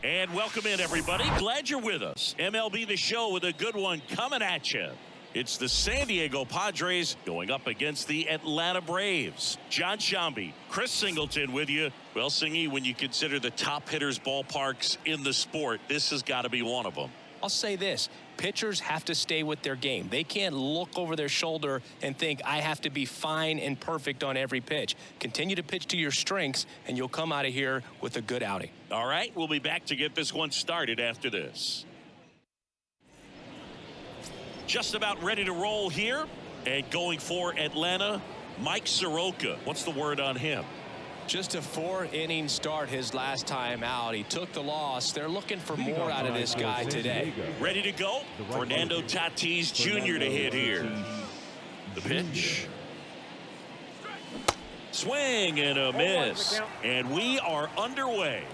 And welcome in, everybody. Glad you're with us. MLB The Show with a good one coming at you. It's the San Diego Padres going up against the Atlanta Braves. John Shambi, Chris Singleton with you. Well, Singy, when you consider the top hitters ballparks in the sport, this has got to be one of them. I'll say this. Pitchers have to stay with their game. They can't look over their shoulder and think, I have to be fine and perfect on every pitch. Continue to pitch to your strengths, and you'll come out of here with a good outing. All right, we'll be back to get this one started after this. Just about ready to roll here. And going for Atlanta, Mike Soroka. What's the word on him? Just a 4-inning start his last time out. He took the loss. They're looking for more out of this guy today. Ready to go? Fernando Tatis Jr. to hit here. The pitch. Swing and a miss. And we are underway.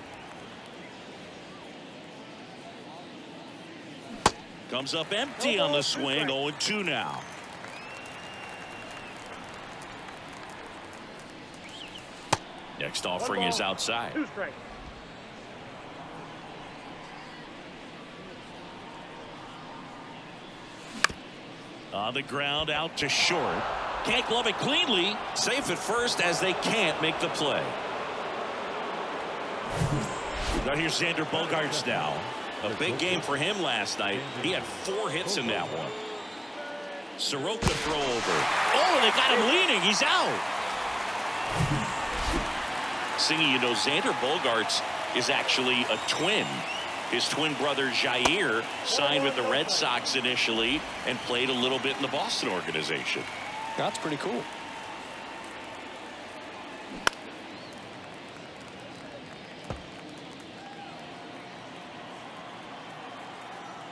Comes up empty on the swing. 0-2 now. Next offering is outside. On the ground, out to short. Can't glove it cleanly. Safe at first as they can't make the play. Now here's Xander Bogaerts now. A big game for him last night. He had 4 hits in that one. Soroka throw over. Oh, they got him leaning. He's out. Singy, you know, Xander Bogaerts is actually a twin. His twin brother Jair signed with the Red Sox initially and played a little bit in the Boston organization. That's pretty cool.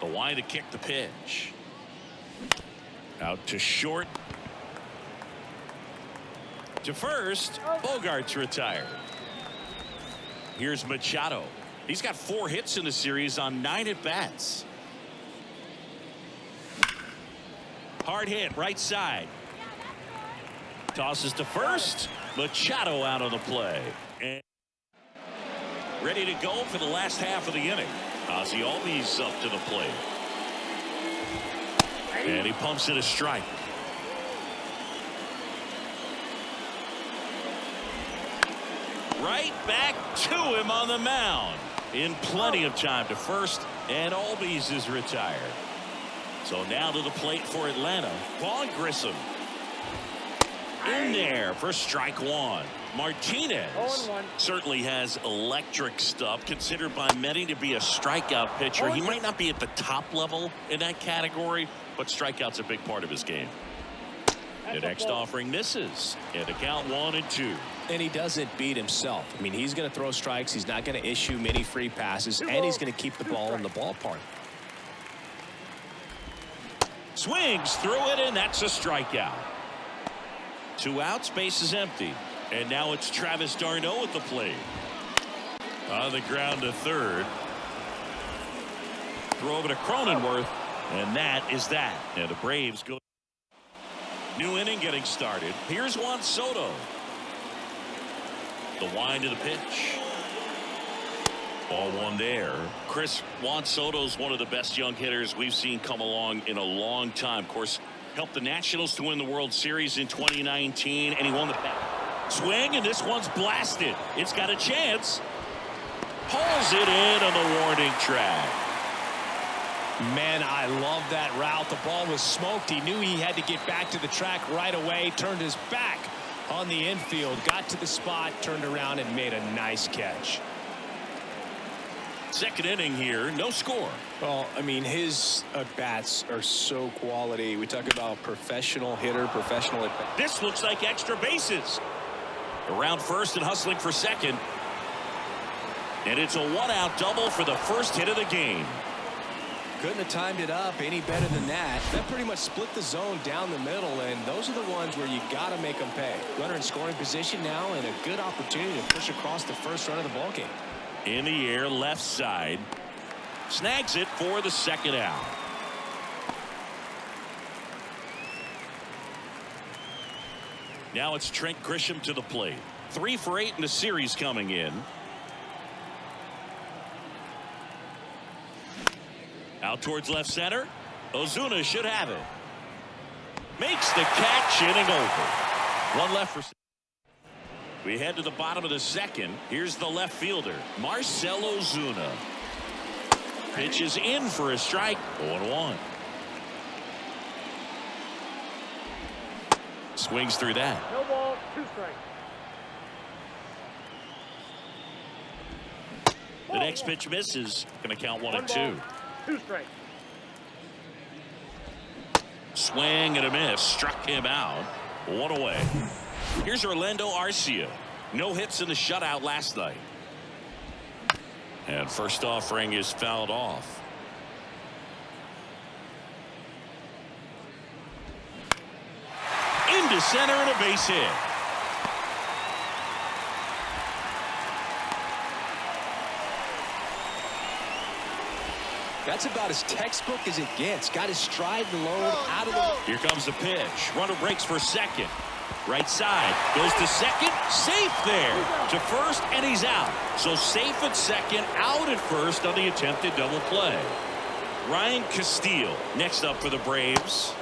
The line to kick the pitch. Out to short. To first. Bogaerts retired. Here's Machado. He's got 4 hits in the series on 9 at-bats. Hard hit, right side. Tosses to first. Machado out on the play. And ready to go for the last half of the inning. Ozzie Albies up to the plate. And he pumps it a strike. Right back to him on the mound. In plenty of time to first, and Albies is retired. So now to the plate for Atlanta. Trent Grisham in there for strike 1. Martinez certainly has electric stuff, considered by many to be a strikeout pitcher. He might not be at the top level in that category, but strikeout's a big part of his game. The next offering misses, and a count 1-2. And he doesn't beat himself. I mean, he's going to throw strikes. He's not going to issue many free passes, and he's going to keep the ball in the ballpark. Swings through it, and that's a strikeout. 2 outs, base is empty. And now it's Travis d'Arnaud at the plate. On the ground to third. Throw over to Cronenworth, and that is that. And the Braves go. New inning getting started. Here's Juan Soto. The wind of the pitch. Ball 1 there. Chris, Juan Soto's one of the best young hitters we've seen come along in a long time. Of course, helped the Nationals to win the World Series in 2019, and he won the swing, and this one's blasted. It's got a chance. Pulls it in on the warning track. Man, I love that route. The ball was smoked. He knew he had to get back to the track right away. Turned his back on the infield. Got to the spot, turned around, and made a nice catch. Second inning here, no score. Well, I mean, his at-bats are so quality. We talk about professional hitter, professional at-bat. This looks like extra bases. Around first and hustling for second. And it's a 1-out double for the first hit of the game. Couldn't have timed it up any better than that. That pretty much split the zone down the middle, and those are the ones where you got to make them pay. Runner in scoring position now, and a good opportunity to push across the first run of the ballgame. In the air, left side. Snags it for the second out. Now it's Trent Grisham to the plate. 3 for 8 in the series coming in. Out towards left center. Ozuna should have it. Makes the catch, inning over. One left for. We head to the bottom of the second. Here's the left fielder, Marcell Ozuna. Pitches in for a strike. 0-1. Swings through that. No ball, 2 strikes. The next pitch misses. Going to count 1-2. 2 strikes. Swing and a miss. Struck him out. 1 away. Here's Orlando Arcia. No hits in the shutout last night. And first offering is fouled off. Into center and a base hit. That's about as textbook as it gets. Got his stride load out of the. Here comes the pitch. Runner breaks for second. Right side. Goes to second. Safe there. To first, and he's out. So safe at second, out at first on the attempted double play. Ryan Castillo next up for the Braves.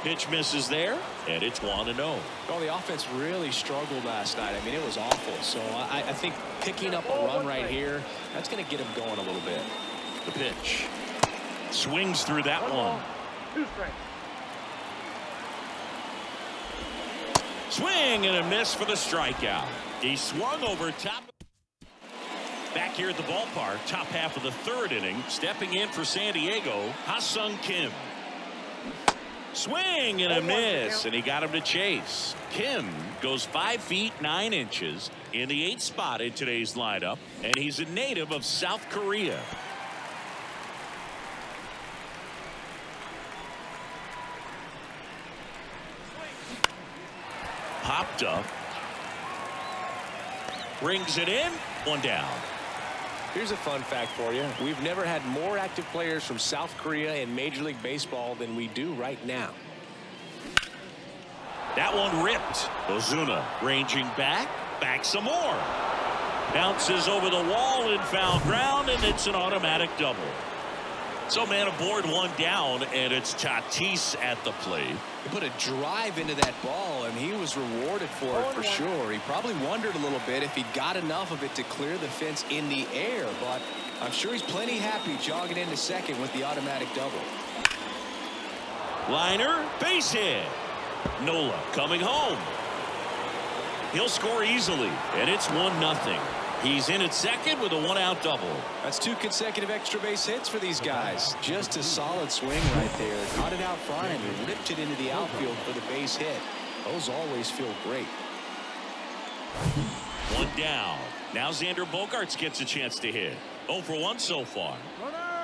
Pitch misses there, and it's 1-0. Well, the offense really struggled last night. I mean, it was awful. So I think picking up a run right here, that's going to get him going a little bit. The pitch. Swings through that one. 2 strikes. Swing and a miss for the strikeout. He swung over top. Back here at the ballpark, top half of the third inning, stepping in for San Diego, Ha-Seong Kim. Swing and a miss, and he got him to chase. Kim goes 5 feet 9 inches in the 8th spot in today's lineup, and he's a native of South Korea. Popped up. Brings it in. 1 down. Here's a fun fact for you. We've never had more active players from South Korea in Major League Baseball than we do right now. That one ripped. Ozuna ranging back. Back some more. Bounces over the wall in foul ground, and it's an automatic double. So man aboard, 1 down, and it's Tatis at the plate. He put a drive into that ball, and he was rewarded for it for sure. He probably wondered a little bit if he got enough of it to clear the fence in the air, but I'm sure he's plenty happy jogging into second with the automatic double. Liner, base hit. Nola coming home. He'll score easily, and it's 1-0. He's in at second with a 1-out double. That's 2 consecutive extra base hits for these guys. Just a solid swing right there. Caught it out front and ripped it into the outfield for the base hit. Those always feel great. 1 down. Now Xander Bogaerts gets a chance to hit. 0 for 1 so far.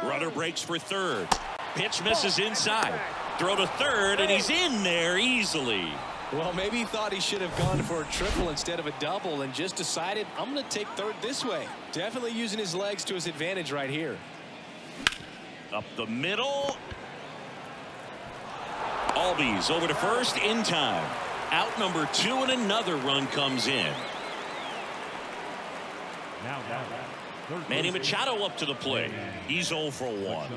Runner breaks for third. Pitch misses inside. Throw to third, and he's in there easily. Well, maybe he thought he should have gone for a triple instead of a double and just decided, I'm going to take third this way. Definitely using his legs to his advantage right here. Up the middle. Albies over to first in time. Out number 2, and another run comes in. Manny Machado up to the plate. He's 0 for 1.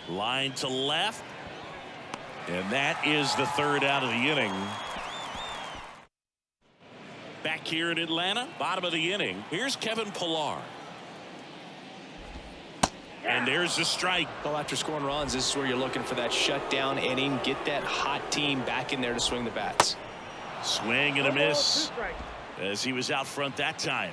Line to left. And that is the 3rd out of the inning. Back here in Atlanta, bottom of the inning. Here's Kevin Pillar. And there's the strike. Well, after scoring runs, this is where you're looking for that shutdown inning. Get that hot team back in there to swing the bats. Swing and a miss as he was out front that time.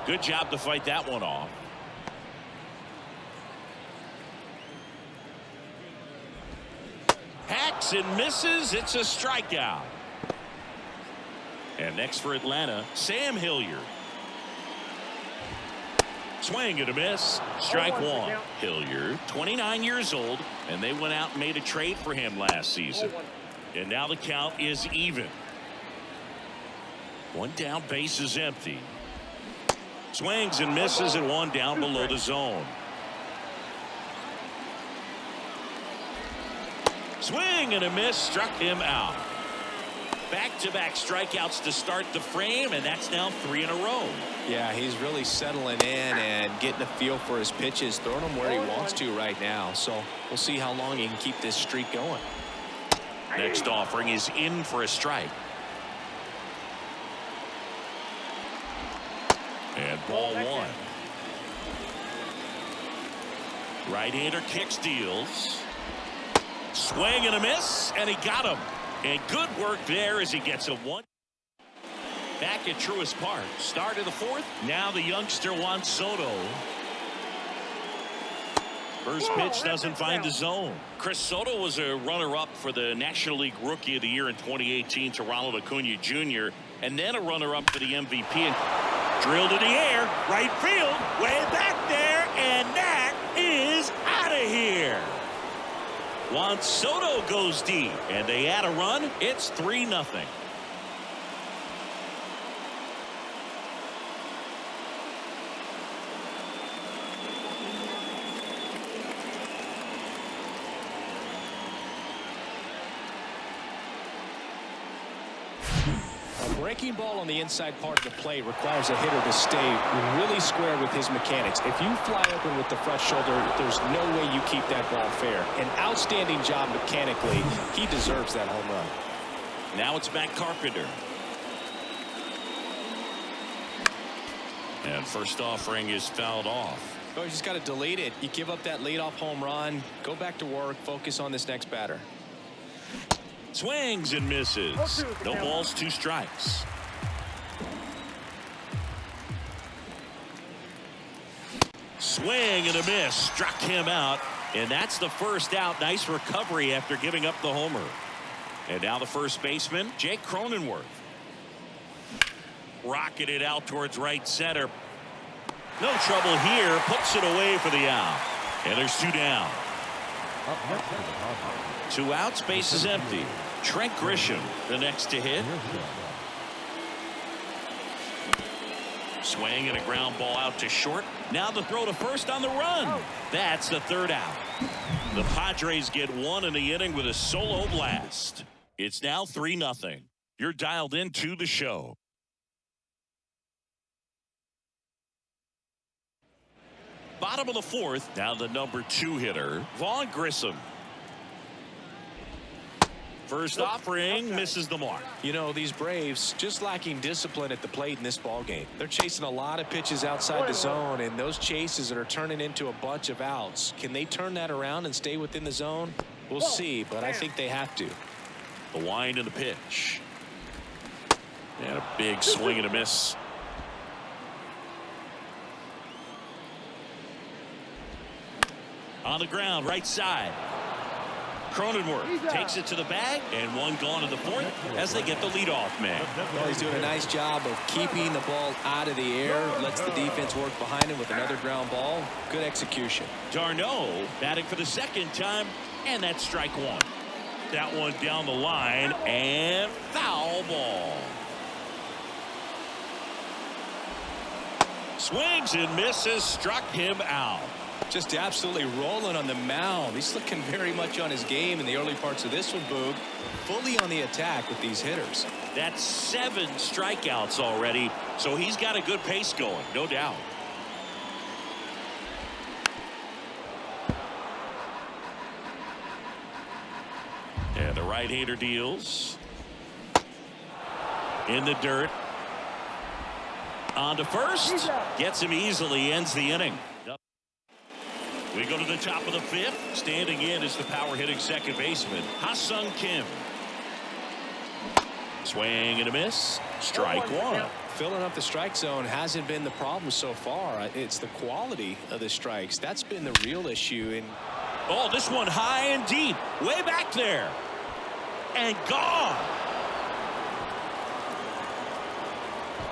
Good job to fight that one off. Hacks and misses. It's a strikeout. And next for Atlanta, Sam Hilliard. Swing and a miss. Strike 1. Hilliard, 29 years old, and they went out and made a trade for him last season. And now the count is even. 1 down, base is empty. Swings and misses, and 1 down below the zone. Swing and a miss, struck him out. Back-to-back strikeouts to start the frame, and that's now 3 in a row. Yeah, he's really settling in and getting a feel for his pitches, throwing them where he wants to right now. So we'll see how long he can keep this streak going. Next offering is in for a strike. And ball 1. Right-hander kicks, deals. Swing and a miss, and he got him. And good work there as he gets a 1. Back at Truist Park. Start of the 4th. Now the youngster Juan Soto. First pitch doesn't find the zone. Chris Soto was a runner-up for the National League Rookie of the Year in 2018 to Ronald Acuna Jr. and then a runner-up for the MVP. And drilled in the air, right field, way back there, and that is out of here. Juan Soto goes deep, and they add a run. It's 3-0. Breaking ball on the inside part of the plate requires a hitter to stay really square with his mechanics. If you fly open with the front shoulder, there's no way you keep that ball fair. An outstanding job mechanically. He deserves that home run. Now it's Matt Carpenter. And first offering is fouled off. Oh, you just got to delete it. You give up that leadoff home run. Go back to work. Focus on this next batter. Swings and misses. No balls, 2 strikes. Swing and a miss. Struck him out. And that's the first out. Nice recovery after giving up the homer. And now the first baseman, Jake Cronenworth. Rocketed out towards right center. No trouble here. Puts it away for the out. And there's 2 down. 2 outs. Base is empty. Trent Grisham, the next to hit. Swing and a ground ball out to short. Now the throw to first on the run. That's the 3rd out. The Padres get 1 in the inning with a solo blast. It's now 3-0. You're dialed into the show. Bottom of the 4th. Now the number 2 hitter, Vaughn Grissom. First offering misses the mark. You know, these Braves just lacking discipline at the plate in this ball game. They're chasing a lot of pitches outside the zone, and those chases are turning into a bunch of outs. Can they turn that around and stay within the zone? We'll see, but I think they have to. The wind and the pitch. And a big swing and a miss. On the ground, right side. Cronenworth takes it to the bag, and 1 gone in the 4th as they get the leadoff man. Well, he's doing a nice job of keeping the ball out of the air, lets the defense work behind him with another ground ball. Good execution. Darno batting for the 2nd time, and that's strike 1. That one down the line, and foul ball. Swings and misses, struck him out. Just absolutely rolling on the mound. He's looking very much on his game in the early parts of this one, Boog. Fully on the attack with these hitters. That's 7 strikeouts already, so he's got a good pace going, no doubt. And the right-hander deals. In the dirt. On to first. Gets him easily, ends the inning. We go to the top of the 5th. Standing in is the power-hitting second baseman, Ha-Seong Kim. Swing and a miss. Strike 1. Filling up the strike zone hasn't been the problem so far. It's the quality of the strikes. That's been the real issue. And oh, this one high and deep. Way back there. And gone.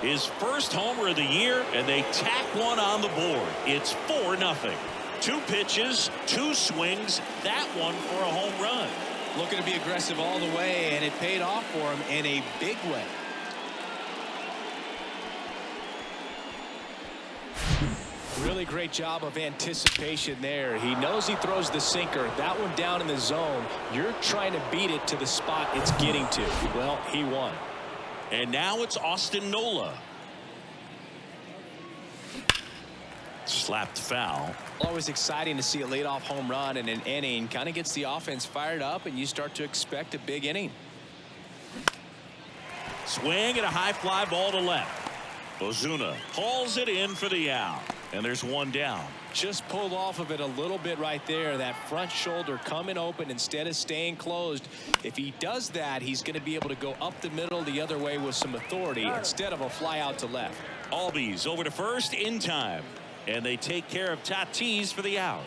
His first homer of the year, and they tack one on the board. It's 4-0. 2 pitches, 2 swings, that one for a home run. Looking to be aggressive all the way, and it paid off for him in a big way. Really great job of anticipation there. He knows he throws the sinker. That one down in the zone. You're trying to beat it to the spot it's getting to. Well, he won. And now it's Austin Nola. Slapped foul. Always exciting to see a leadoff home run in an inning. Kind of gets the offense fired up, and you start to expect a big inning. Swing and a high fly ball to left. Ozuna hauls it in for the out. And there's one down. Just pulled off of it a little bit right there. That front shoulder coming open instead of staying closed. If he does that, he's going to be able to go up the middle the other way with some authority instead of a fly out to left. Albies over to first in time. And they take care of Tatis for the out.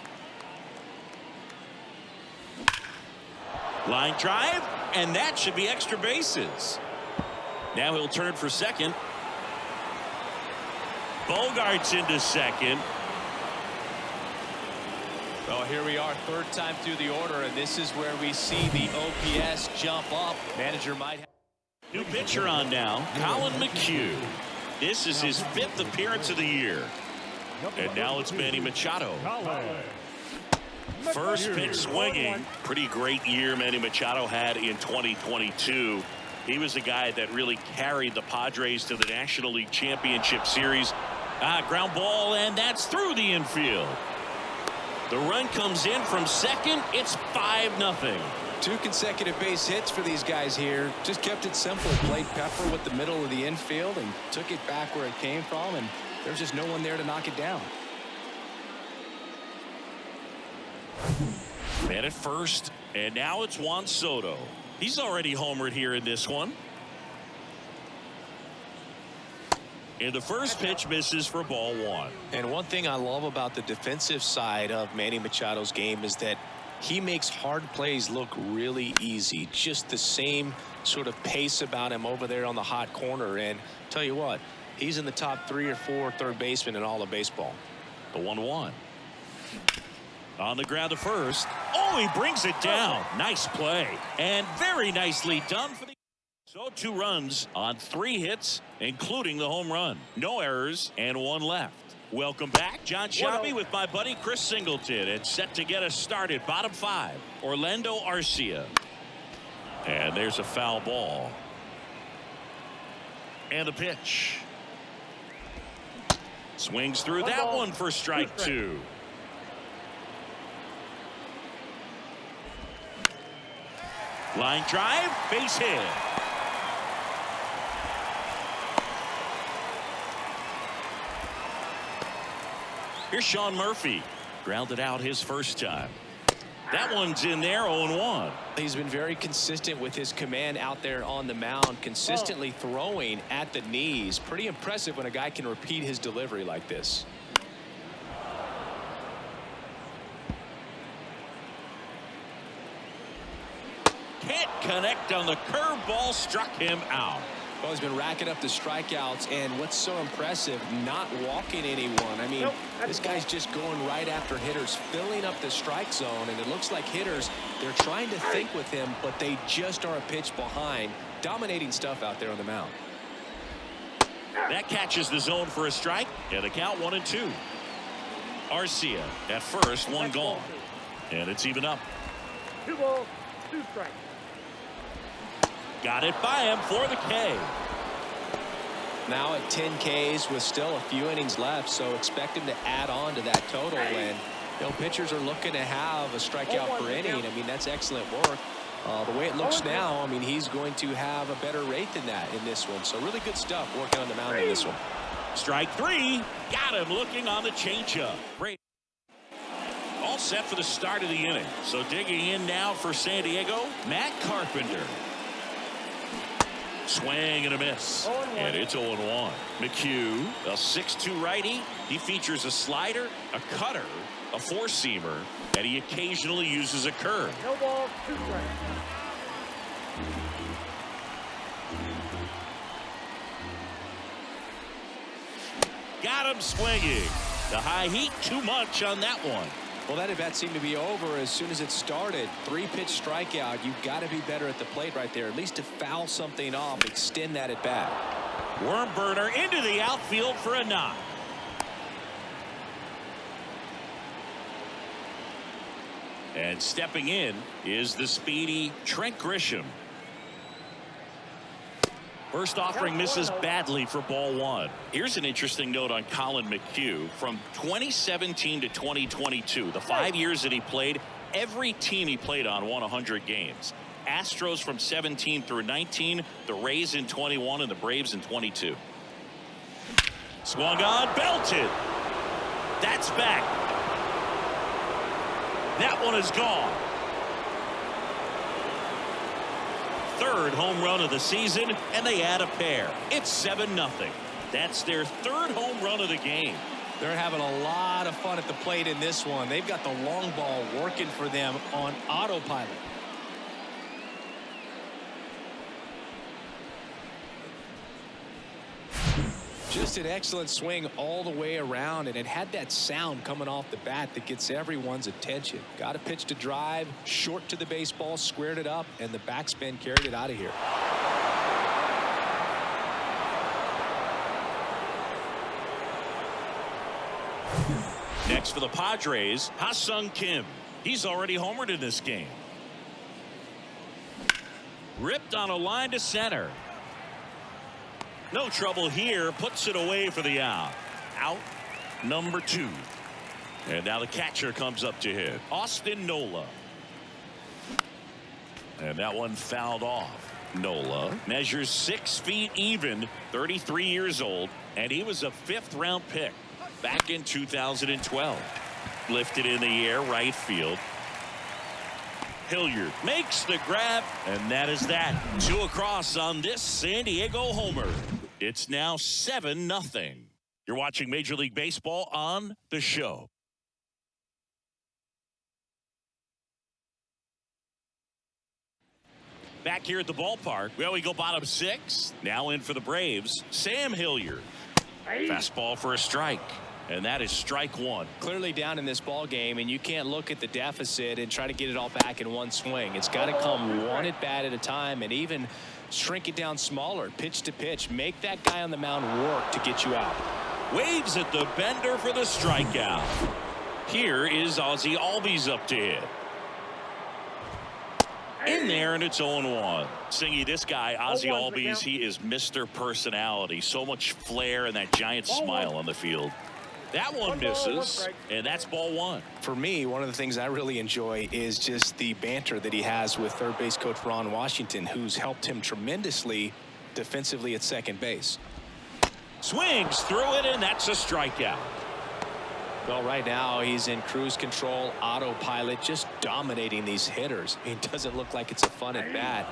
Line drive, and that should be extra bases. Now he'll turn for second. Bogaerts into second. Well, here we are, third time through the order, and this is where we see the OPS jump up. Manager might have. New pitcher on now, Colin McHugh. This is his 5th appearance of the year. And now it's Manny Machado. First pitch swinging. Pretty great year Manny Machado had in 2022. He was a guy that really carried the Padres to the National League Championship Series. Ground ball, and that's through the infield. The run comes in from second. It's 5-0. 2 consecutive base hits for these guys here. Just kept it simple. Played pepper with the middle of the infield and took it back where it came from, and there's just no one there to knock it down. Man at first, and now it's Juan Soto. He's already homered here in this one. And the first pitch misses for ball 1. And one thing I love about the defensive side of Manny Machado's game is that he makes hard plays look really easy. Just the same sort of pace about him over there on the hot corner. And tell you what, he's in the top 3 or 4 third basemen in all of baseball. The 1-1. On the ground to first. Oh, he brings it down. Nice play. And very nicely done for the. So 2 runs on 3 hits, including the home run. No errors and 1 left. Welcome back. John Shabby with my buddy Chris Singleton. It's set to get us started. Bottom 5. Orlando Arcia. And there's a foul ball. And the pitch. Swings through that one for strike 2. Line drive, base hit. Here's Sean Murphy. Grounded out his first time. That one's in there, 0-1. He's been very consistent with his command out there on the mound, consistently throwing at the knees. Pretty impressive when a guy can repeat his delivery like this. Can't connect on the curveball, struck him out. Well, he's been racking up the strikeouts, and what's so impressive, not walking anyone. I mean, this guy's just going right after hitters, filling up the strike zone, and it looks like hitters, they're trying to think with him, but they just are a pitch behind. Dominating stuff out there on the mound. That catches the zone for a strike, and the count 1-2. Arcia at first, 1 gone, and it's even up. 2 balls, 2 strikes. Got it by him for the K. Now at 10 Ks with still a few innings left, so expect him to add on to that total. And you know, pitchers are looking to have a strikeout per inning. I mean, that's excellent work. The way it looks now, I mean, he's going to have a better rate than that in this one. So really good stuff working on the mound in this one. Strike 3. Got him looking on the changeup. Great. All set for the start of the inning. So digging in now for San Diego, Matt Carpenter. Swing and a miss. And it's 0-1. McHugh, a 6'2 righty. He features a slider, a cutter, a 4-seamer, and he occasionally uses a curve. No balls, 2 strikes. Got him swinging. The high heat, too much on that one. Well, that at bat seemed to be over as soon as it started. 3-pitch strikeout. You've got to be better at the plate right there, at least to foul something off, extend that at bat. Worm burner into the outfield for a knock. And stepping in is the speedy Trent Grisham. First offering misses badly for ball one. Here's an interesting note on Colin McHugh. From 2017 to 2022, the 5 years that he played, every team he played on won 100 games. Astros from 17 through 19, the Rays in 21, and the Braves in 22. Swung on, belted. That's back. That one is gone. Third home run of the season, and they add a pair. It's 7-0. That's their third home run of the game. They're having a lot of fun at the plate in this one. They've got the long ball working for them on autopilot. Just an excellent swing all the way around, and it had that sound coming off the bat that gets everyone's attention. Got a pitch to drive, short to the baseball, squared it up, and the backspin carried it out of here. Next for the Padres, Ha-Seong Kim. He's already homered in this game. Ripped on a line to center. No trouble here, puts it away for the out. Out number 2. And now the catcher comes up to hit. Austin Nola. And that one fouled off. Nola measures 6 feet even, 33 years old, and he was a 5th-round pick back in 2012. Lifted in the air, right field. Hilliard makes the grab, and that is that. 2 across on this San Diego homer. It's now 7-0. You're watching Major League Baseball on The Show. Back here at the ballpark, well, we go bottom 6. Now in for the Braves, Sam Hilliard. Fastball for a strike. And that is strike 1. Clearly down in this ball game, and you can't look at the deficit and try to get it all back in one swing. It's got to come one at bat at a time, and even shrink it down smaller, pitch to pitch. Make that guy on the mound work to get you out. Waves at the bender for the strikeout. Here is Ozzie Albies up to hit. In there, and it's 0-1. Singy, this guy, Ozzie Albies, he is Mr. Personality. So much flair and that giant smile on the field. That one misses, and that's ball 1. For me, one of the things I really enjoy is just the banter that he has with third base coach Ron Washington, who's helped him tremendously defensively at second base. Swings through it, and that's a strikeout. Well, right now he's in cruise control, autopilot, just dominating these hitters. It doesn't look like it's a fun at bat.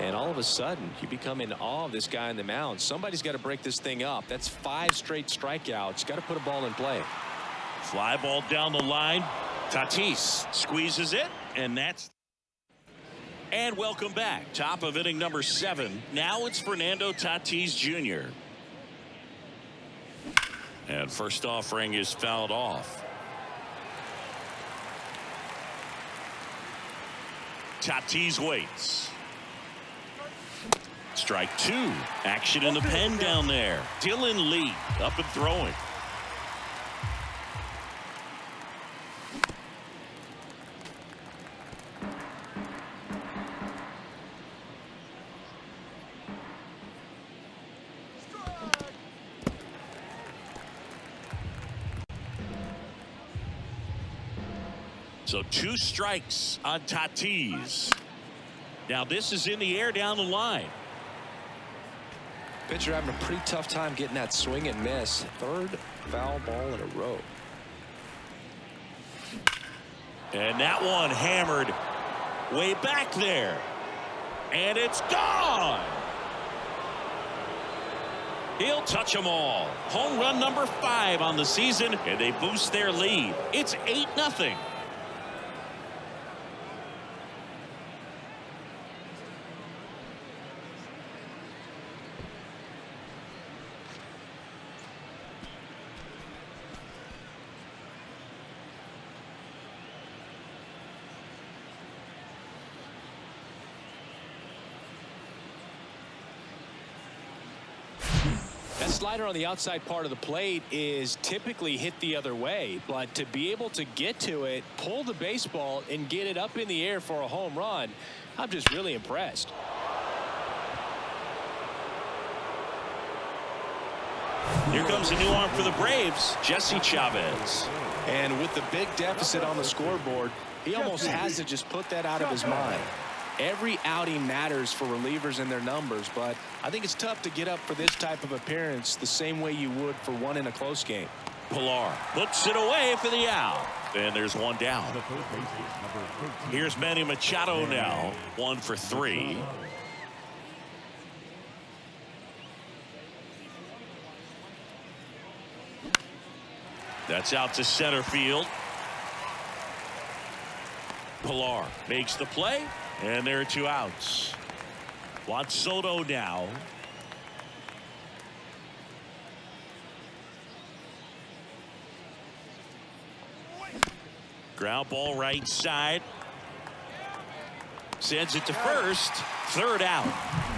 And all of a sudden, you become in awe of this guy on the mound. Somebody's got to break this thing up. That's 5 straight strikeouts. Got to put a ball in play. Fly ball down the line. Tatis squeezes it, and that's. And welcome back. Top of inning number 7. Now it's Fernando Tatis Jr. And first offering is fouled off. Tatis waits. Strike 2. Action in the pen down there. Dylan Lee up and throwing. So 2 strikes on Tatis. Now this is in the air down the line. Pitcher having a pretty tough time getting that swing and miss. 3rd foul ball in a row. And that one hammered way back there. And it's gone. He'll touch them all. Home run number 5 on the season, and they boost their lead. It's 8-0. slider on the outside part of the plate is typically hit the other way, but to be able to get to it, pull the baseball, and get it up in the air for a home run, I'm just really impressed. Here comes a new arm for the Braves, Jesse Chavez. And with the big deficit on the scoreboard, he almost has to just put that out of his mind. Every outing matters for relievers and their numbers, but I think it's tough to get up for this type of appearance the same way you would for one in a close game. Pilar puts it away for the out. And there's one down. Here's Manny Machado now, 1 for 3. That's out to center field. Pilar makes the play, and there are 2 outs. Juan Soto now. Ground ball right side. Sends it to first. 3rd out.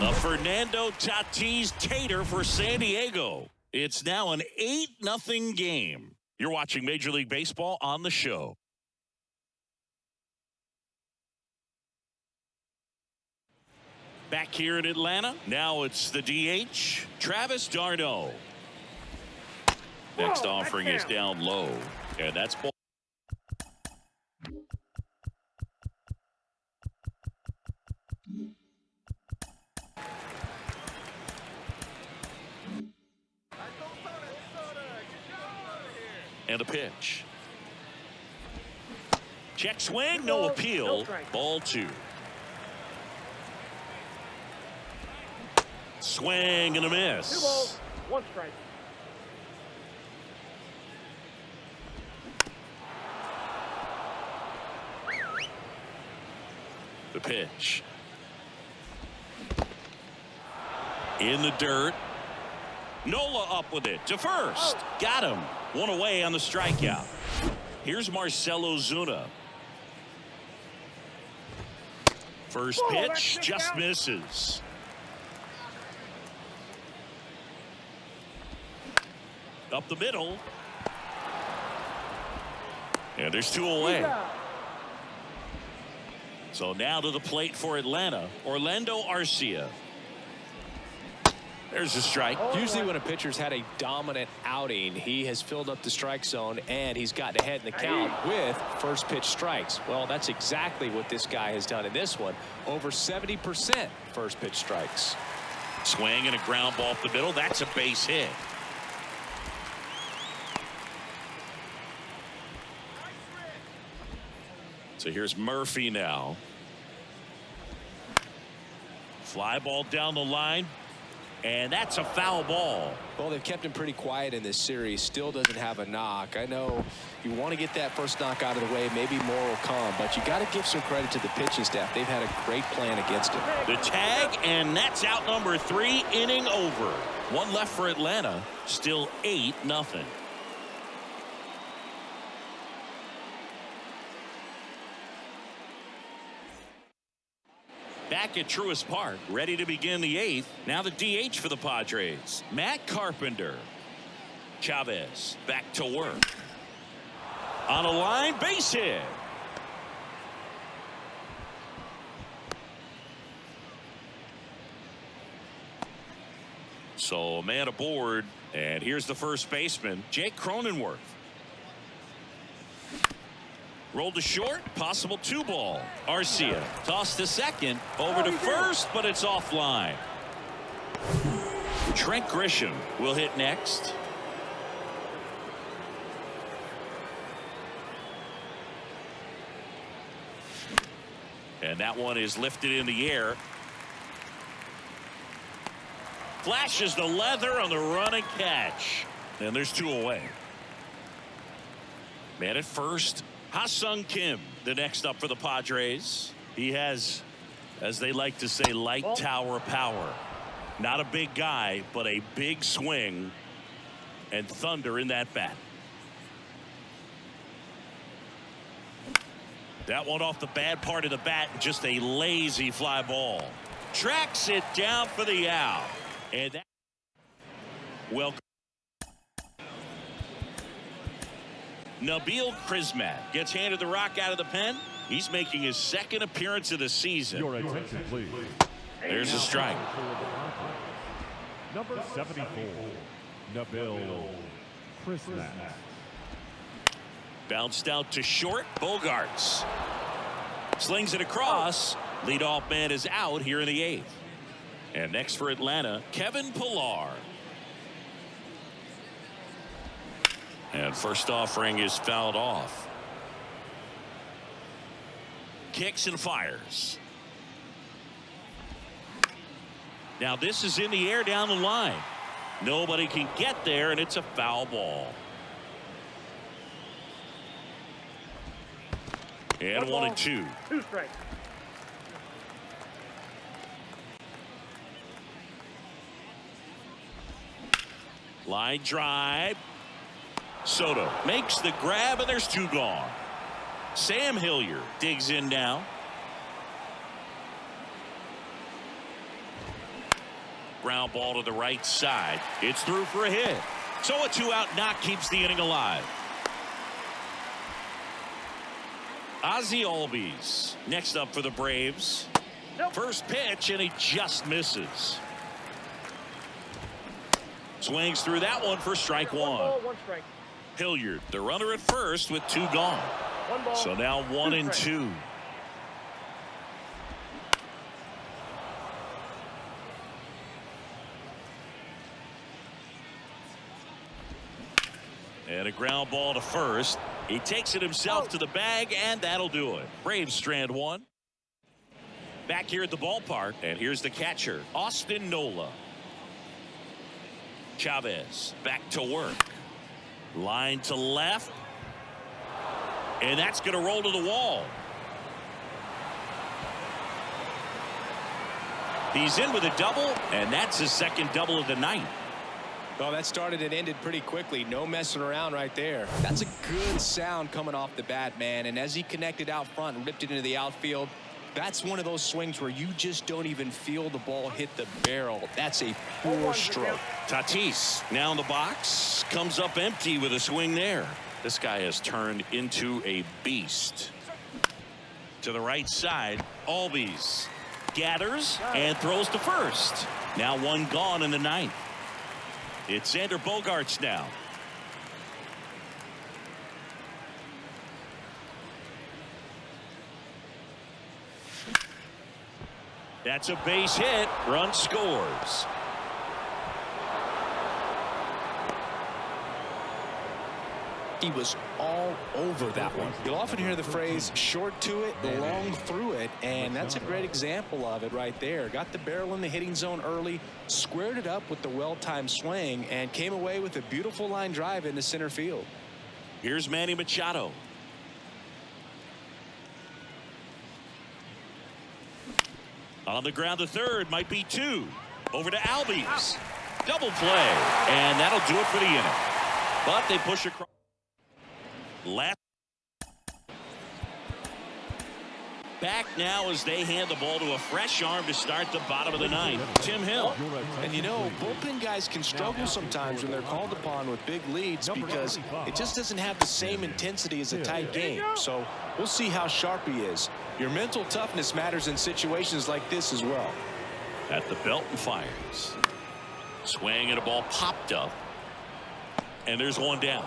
A Fernando Tatis Tater for San Diego. It's now an 8-0 game. You're watching Major League Baseball on the show. Back here in Atlanta, now it's the DH, Travis d'Arnaud. Next offering is down low, and that's ball. And a pitch. Check swing, no appeal. Ball 2. Swing and a miss. 2 balls, 1 strike. The pitch. In the dirt. Nola up with it to first. Got him. 1 away on the strikeout. Here's Marcelo Zuna. First pitch just misses. Up the middle. And there's 2 away. So now to the plate for Atlanta, Orlando Arcia. There's a strike. Usually when a pitcher's had a dominant outing, he has filled up the strike zone and he's gotten ahead in the count with first pitch strikes. Well, that's exactly what this guy has done in this one. Over 70% first pitch strikes. Swing and a ground ball up the middle. That's a base hit. So here's Murphy now. Fly ball down the line. And that's a foul ball. Well, they've kept him pretty quiet in this series. Still doesn't have a knock. I know you want to get that first knock out of the way. Maybe more will come. But you got to give some credit to the pitching staff. They've had a great plan against him. The tag, and that's out number 3, inning over. 1 left for Atlanta. Still 8-0. Back at Truist Park, ready to begin the 8th. Now the DH for the Padres, Matt Carpenter. Chavez back to work. On a line, base hit. So a man aboard, and here's the first baseman, Jake Cronenworth. Rolled to short, possible 2 ball. Arcia tossed to second, over to first, but it's offline. Trent Grisham will hit next. And that one is lifted in the air. Flashes the leather on the running catch. And there's 2 away. Man at first. Ha-Seong Kim, the next up for the Padres. He has, as they like to say, light tower power. Not a big guy, but a big swing and thunder in that bat. That one off the bad part of the bat, just a lazy fly ball. Tracks it down for the out. And that Welcome. Nabil Krismat gets handed the rock out of the pen. He's making his second appearance of the season. Your attention, please. There's a strike. Number 74, Nabil Krismat. Bounced out to short. Bogaerts slings it across. Leadoff man is out here in the 8th. And next for Atlanta, Kevin Pillar. And first offering is fouled off. Kicks and fires. Now this is in the air down the line. Nobody can get there, and it's a foul ball. And 1-2. 2 strikes. Line drive. Soto makes the grab, and there's 2 gone. Sam Hilliard digs in now. Ground ball to the right side. It's through for a hit. So a 2-out knock keeps the inning alive. Ozzie Albies next up for the Braves. First pitch, and he just misses. Swings through that one for strike 1. 1 ball, 1 strike. Hilliard, the runner at first with 2 gone. 1 ball, So now 1 and 2. And a ground ball to first. He takes it himself to the bag, and that'll do it. Braves strand 1. Back here at the ballpark, and here's the catcher, Austin Nola. Chavez back to work. Line to left. And that's going to roll to the wall. He's in with a double, and that's his second double of the night. Well, that started and ended pretty quickly. No messing around right there. That's a good sound coming off the bat, man. And as he connected out front and ripped it into the outfield, that's one of those swings where you just don't even feel the ball hit the barrel. That's a poor stroke. Tatis now in the box, comes up empty with a swing there. This guy has turned into a beast. To the right side, Albies gathers and throws to first. Now 1 gone in the 9th. It's Xander Bogaerts now. That's a base hit. Run scores. He was all over that one. You'll often hear the phrase short to it, long through it, and that's a great example of it right there. Got the barrel in the hitting zone early, squared it up with the well-timed swing, and came away with a beautiful line drive into center field. Here's Manny Machado. On the ground to third, might be 2. Over to Albies. Double play, and that'll do it for the inning. But they push across. Last back now as they hand the ball to a fresh arm to start the bottom of the 9th. Tim Hill. And you know, bullpen guys can struggle sometimes when they're called upon with big leads because it just doesn't have the same intensity as a tight game. So we'll see how sharp he is. Your mental toughness matters in situations like this as well. At the belt and fires. Swing and a ball popped up. And there's 1 down.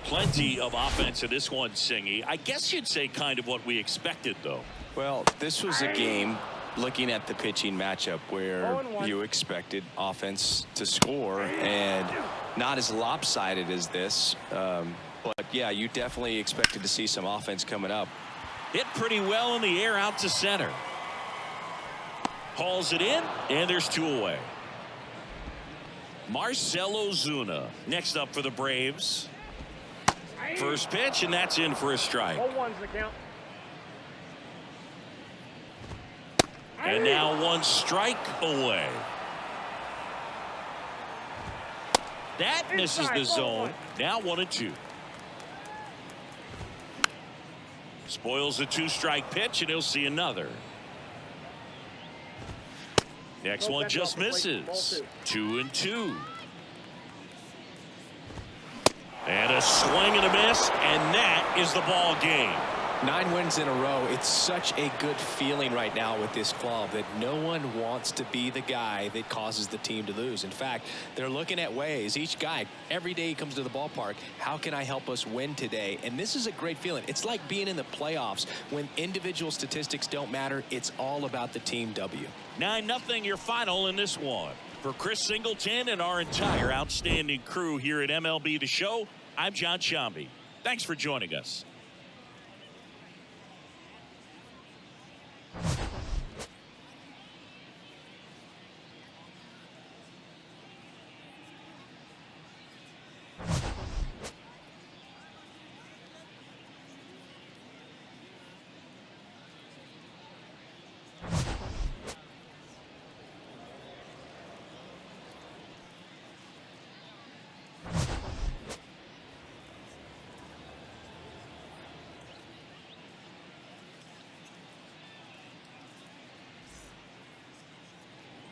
Plenty of offense in this one, Singy. I guess you'd say kind of what we expected, though. Well, this was a game, looking at the pitching matchup, where you expected offense to score, and not as lopsided as this. But, yeah, you definitely expected to see some offense coming up. Hit pretty well in the air out to center. Hauls it in, and there's 2 away. Marcell Ozuna next up for the Braves. First pitch, and that's in for a strike. 0-1's the count. And now 1 strike away. That misses the zone. Now 1-2. Spoils a 2-strike pitch, and he'll see another. Next one just misses. 2-2. And a swing and a miss, and that is the ball game. 9 wins in a row. It's such a good feeling right now with this club that no one wants to be the guy that causes the team to lose. In fact, they're looking at ways. Each guy, every day he comes to the ballpark, how can I help us win today? And this is a great feeling. It's like being in the playoffs when individual statistics don't matter. It's all about the team W. 9-0 your final in this one. For Chris Singleton and our entire outstanding crew here at MLB The Show, I'm John Shambi. Thanks for joining us.